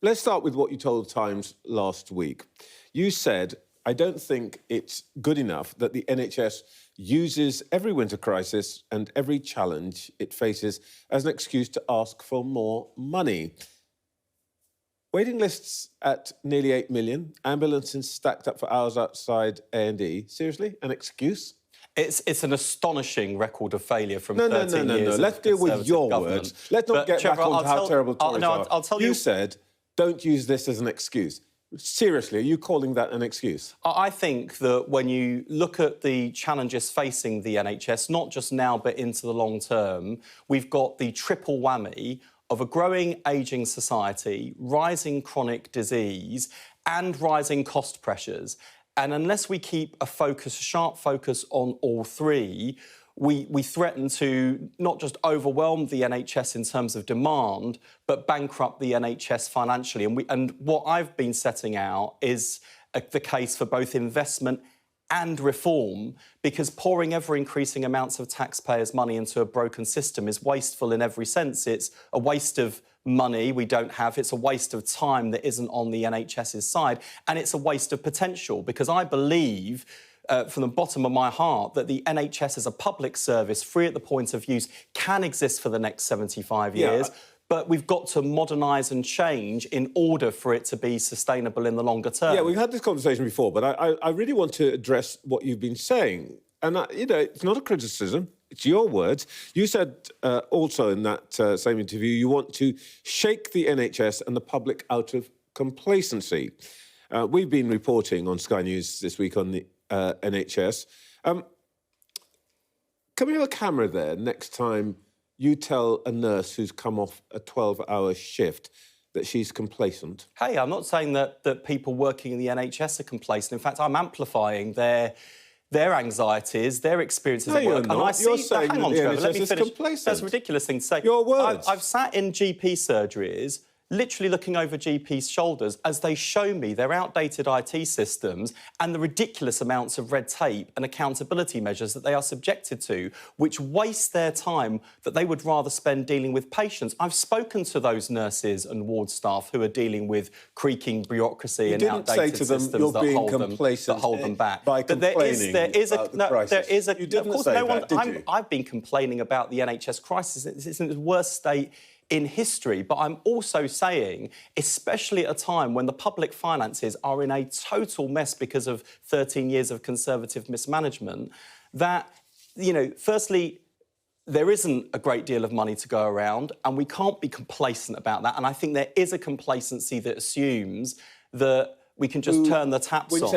Let's start with what you told Times last week. You said, I don't think it's good enough that the NHS uses every winter crisis and every challenge it faces as an excuse to ask for more money. Waiting lists at nearly 8 million, ambulances stacked up for hours outside A&E. Seriously? An excuse? It's an astonishing record of failure from 13 years. No. Let's deal with your words. Let's not get back onto how terrible Tories are. I'll tell you. You said, don't use this as an excuse. Seriously, are you calling that an excuse? I think that when you look at the challenges facing the NHS, not just now but into the long term, we've got the triple whammy of a growing ageing society, rising chronic disease and rising cost pressures. And unless we keep a sharp focus on all three, we threaten to not just overwhelm the NHS in terms of demand, but bankrupt the NHS financially. And what I've been setting out is the case for both investment and reform, because pouring ever-increasing amounts of taxpayers' money into a broken system is wasteful in every sense. It's a waste of money we don't have, it's a waste of time that isn't on the NHS's side, and it's a waste of potential, because I believe from the bottom of my heart that the NHS as a public service, free at the point of use, can exist for the next 75 years. But we've got to modernise and change in order for it to be sustainable in the longer term. Yeah, we've had this conversation before, but I really want to address what you've been saying. And, it's not a criticism, it's your words. You said also in that same interview you want to shake the NHS and the public out of complacency. We've been reporting on Sky News this week on the NHS. Can we have a camera there next time you tell a nurse who's come off a 12-hour shift that she's complacent? Hey, I'm not saying that people working in the NHS are complacent. In fact, I'm amplifying their anxieties, their experiences at work. No, you're not. You're saying hang on, that the Trevor, let me NHS is finish. complacent. That's a ridiculous thing to say. Your words. I've sat in GP surgeries, literally looking over GPs' shoulders as they show me their outdated IT systems and the ridiculous amounts of red tape and accountability measures that they are subjected to, which waste their time that they would rather spend dealing with patients. I've spoken to those nurses and ward staff who are dealing with creaking bureaucracy and outdated systems that hold them back. By complaining about the crisis. You didn't say that, did you? I've been complaining about the NHS crisis. It's in its worst state in history, but I'm also saying, especially at a time when the public finances are in a total mess because of 13 years of Conservative mismanagement, that, firstly, there isn't a great deal of money to go around, and we can't be complacent about that. And I think there is a complacency that assumes that we can just turn the taps on.